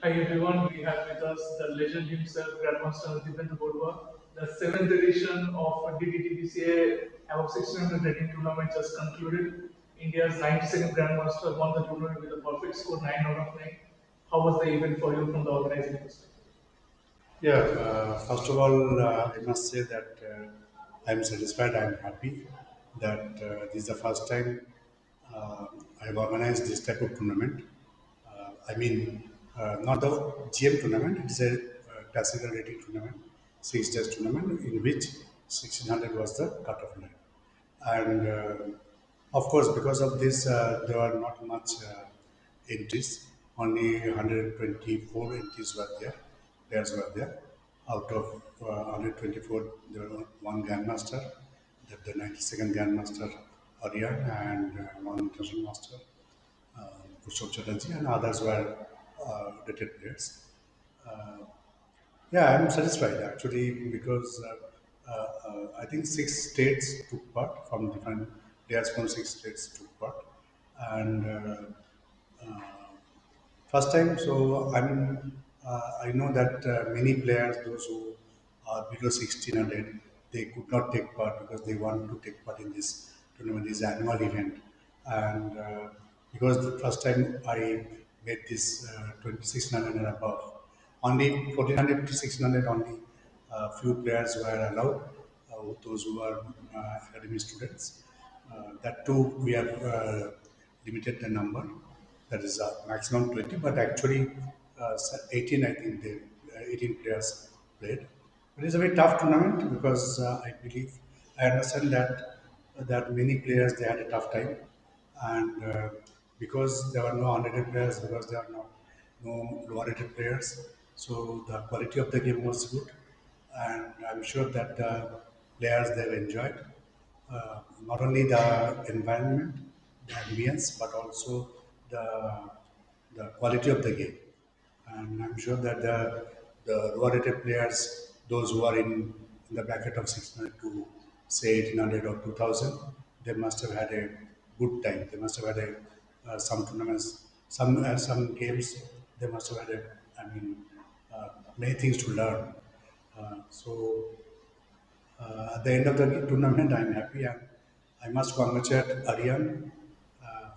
Hi everyone, we have with us the legend himself, Grandmaster Dibyendu Barua. The 7th edition of DD-DBCA Above 1600 rating tournament just concluded. India's 92nd Grandmaster won the tournament with a perfect score 9 out of 9. How was the event for you from the organizing perspective? Yeah, first of all, I must say that I'm satisfied, I'm happy that this is the first time I've organized this type of tournament. Not the GM tournament, it's a classical rating tournament, 6 days tournament, in which 1600 was the cutoff line. And of course, because of this, there were not much entries. Only 124 entries were there. Players were there. Out of 124, there were one grandmaster, the 92nd grandmaster Aryan, and one international master, Kushal Chatterjee, and others were rated players. Uh, yeah, I'm satisfied actually because I think 6 states took part from different players from 6 states took part, and first time. So I know that many players, those who are below 1600, they could not take part because they want to take part in this tournament, this annual event, and because the first time I made this 2600 and above. Only 1400 to 1600, only few players were allowed, those who are academy students. That too, we have limited the number, that is maximum 20, but actually 18, I think, 18 players played. It is a very tough tournament because I understand that many players they had a tough time, and because there were no unrated players, because there are no lower rated players, so the quality of the game was good, and I'm sure that the players they have enjoyed not only the environment, the ambience, but also the the quality of the game. And I'm sure that the lower rated players, those who are in the bracket of 600 to say 1800 or 2000, they must have had a good time. They must have had some tournaments, some games. They must have had many things to learn. At the end of the tournament, I'm happy, and I must congratulate Aryan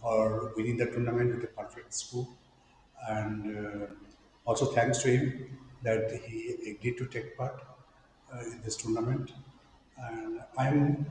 for winning the tournament with a perfect score. And also thanks to him that he agreed to take part in this tournament. And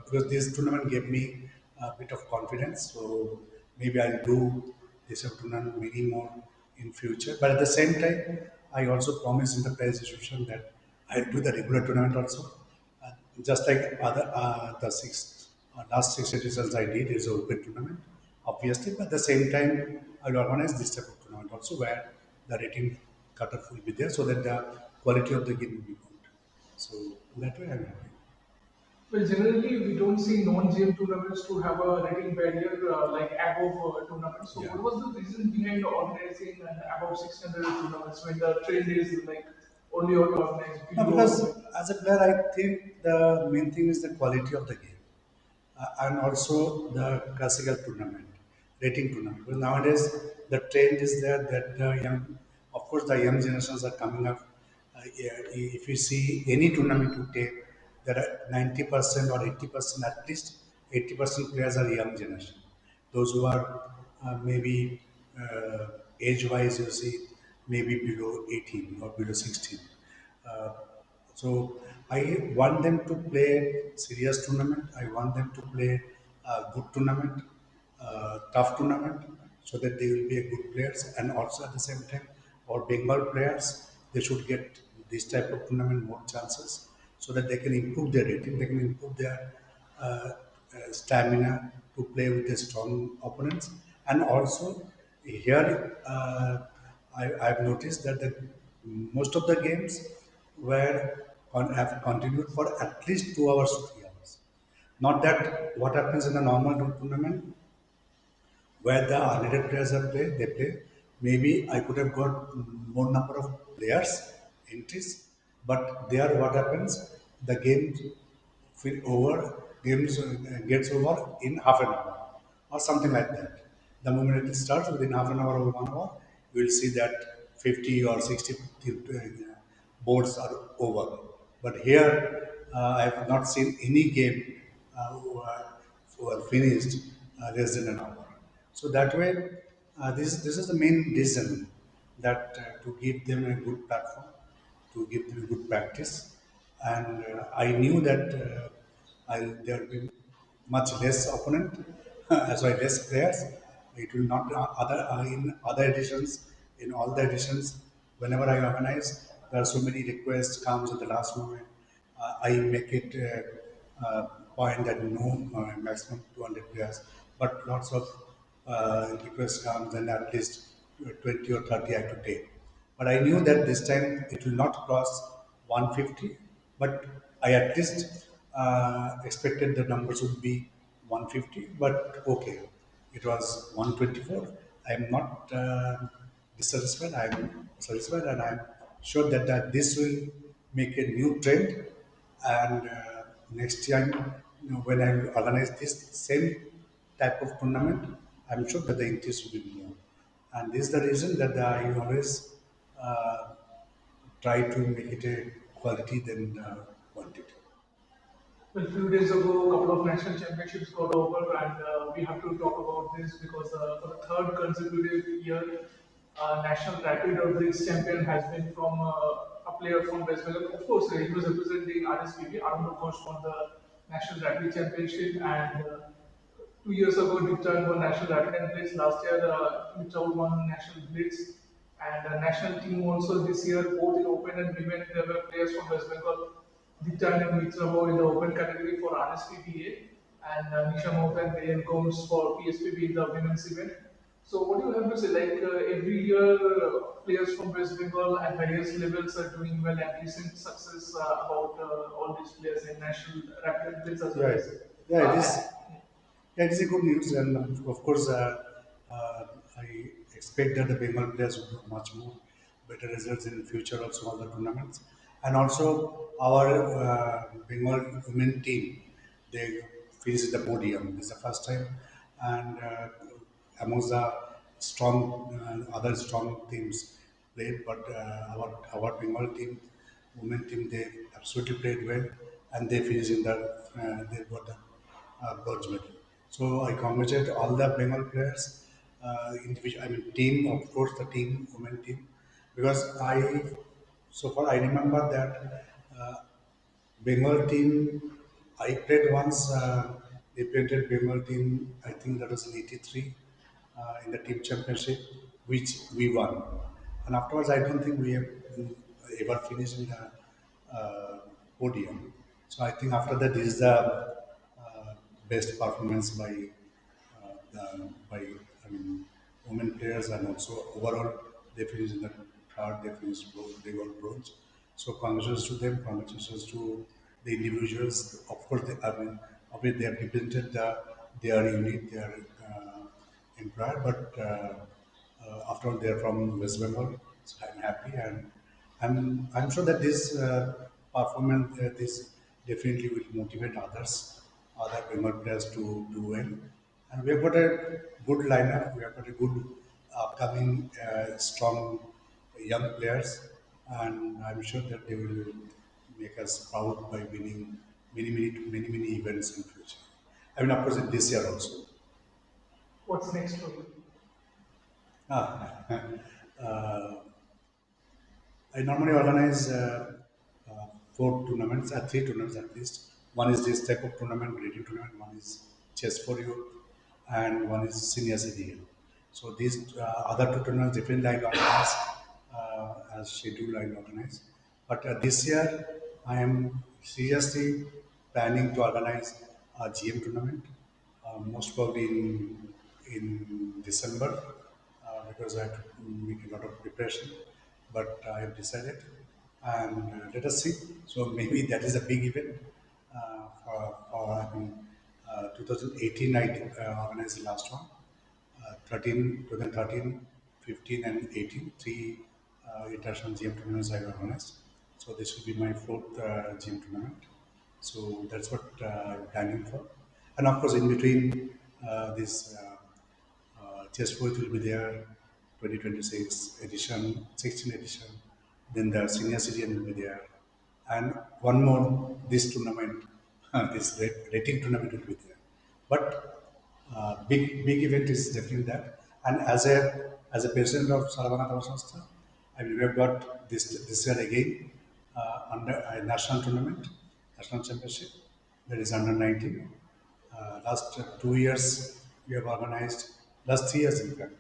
because this tournament gave me a bit of confidence, so maybe I'll do this tournament many more in future. But at the same time, I also promise in the prize distribution that I'll do the regular tournament also. Uh, just like other the last 6 editions I did is an open tournament, obviously. But at the same time, I'll organize this type of tournament also where the rating cutoff will be there, so that the quality of the game will be good. So that way, I'm happy. Well, generally, we don't see non-GM tournaments to have a rating barrier like above tournaments. So, Yeah. what was the reason behind organizing an above 600 tournaments when the trend is like only to organize No, below? because as a player, I think the main thing is the quality of the game, and also the classical tournament, rating tournament. Because nowadays the trend is there that the young, of course, the young generations are coming up. Yeah, if you see any tournament you take, there are 90% or 80%, at least 80% players are young generation. Those who are maybe age-wise, you see, maybe below 18 or below 16. Uh, so I want them to play serious tournament. I want them to play good tournament, tough tournament, so that they will be a good players. And also at the same time, our Bengal players they should get this type of tournament more chances, so that they can improve their rating, they can improve their stamina to play with the strong opponents. And also here, I've noticed that most of the games have continued for at least 2 hours to 3 hours. Not that what happens in the normal tournament where the unrated players are they play. Maybe I could have got more number of players entries, but there what happens? The game games gets over in half an hour or something like that. The moment it starts within half an hour or 1 hour, you will see that. 50 or 60 boards are over. But here, I have not seen any game who are finished less than an hour. So that way, this is the main reason that to give them a good platform, to give them a good practice, and I knew that there will be much less opponent, sorry, less players. It will not in other editions, in all the editions. Whenever I organize, there are so many requests comes at the last moment. I make it point that no maximum 200 players, but lots of requests comes and at least 20 or 30 I have to take. But I knew that this time it will not cross 150, but I at least expected the numbers would be 150, but okay, it was 124. I am not dissatisfied. I am satisfied, and I am sure that this will make a new trend. And next time, when I organize this same type of tournament, I'm sure that the interest will be more. And this is the reason that I always uh, try to make it a quality than quantity. Well, a few days ago, a couple of national championships got over, and we have to talk about this because for the third consecutive year, National Rapid or Blitz champion has been from a player from West Bengal. Of course, he was representing RSPB. Arun Ghosh won the National Rapid Championship, and 2 years ago, Dibyendu won National Rapid and Blitz. Last year, Dibyendu won National Blitz. And national team also this year, both in open and women, there were players from West Bengal. Dibyendu and Mitravo in the open category for RSPBA, and Nisha Mohta and Dayan Gomes for PSPB in the women's event. So, what do you have to say? Like every year, players from West Bengal at various levels are doing well, and recent success about all these players in National Rapid and Blitz as well Yeah, as. yeah, it is. Uh, Yeah, it is a good news, and of course, I expect that the Bengal players will do much more better results in future of some other tournaments, and also our Bengal women team, they finished the podium. This is the first time, and amongst the strong other strong teams played, but our Bengal team, women team, they absolutely played well, and they finished in the they got the bronze medal. So I congratulate all the Bengal players, individual, I mean team, of course the team, women team, because so far I remember that Bengal team, I played once, they played Bengal team, I think that was in 83 in the team championship, which we won. And afterwards, I don't think we have ever finished in the podium. So I think after that, this is the best performance by I mean women players, and also overall they finished in the third, they finished bronze, they got bronze. So congratulations to them, congratulations to the individuals. Of course, obviously they have represented their unit, their employer, but after all, they are from West Bengal, so I'm happy, and I'm sure that this performance, this definitely will motivate other Bengal players to do well. And we have got a good lineup. We have got a good upcoming strong young players, and I'm sure that they will make us proud by winning many events in future. I mean, of course, in this year also. what's next for you? Ah, I normally organize four tournaments, three tournaments at least. One is this type of tournament, grading tournament. One is chess for you, and one is senior citizen. So these other two tournaments differently I organize as scheduled I organize. But this year I am seriously planning to organize a GM tournament, most probably in December, because I have to make a lot of preparation. But I have decided, and let us see. So maybe that is a big event. For I mean, 2018, I organized the last one. 2013, 15, and 18, three international GM tournaments I organized. So this will be my fourth GM tournament. So that's what I'm planning for. And of course, in between this chess board will be there 2026 edition, 16 edition. Then the senior citizen will be there. And one more, this tournament, this rating tournament will be there. But big event is definitely that. And as a president of Saravana Sanstha, I mean, we have got this year again under a national tournament, national championship, that is under 19. Last 2 years we have organized, last 3 years in fact,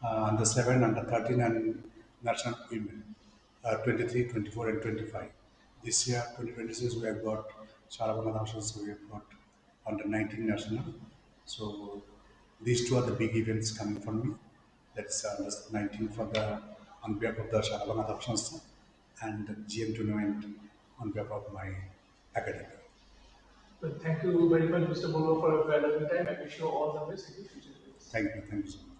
under 7, under 13 and national women, 23, 24 and 25. This year, 2026, we have got Saravana nationals, so we have got under 19 national. So these two are the big events coming for me. That's under 19 for the on behalf of the Saravana Sanstha and the GM tournament on behalf of my academy. But thank you very much, Mr. Barua, for your valuable time. I wish you all the best in the future. Thank you so much.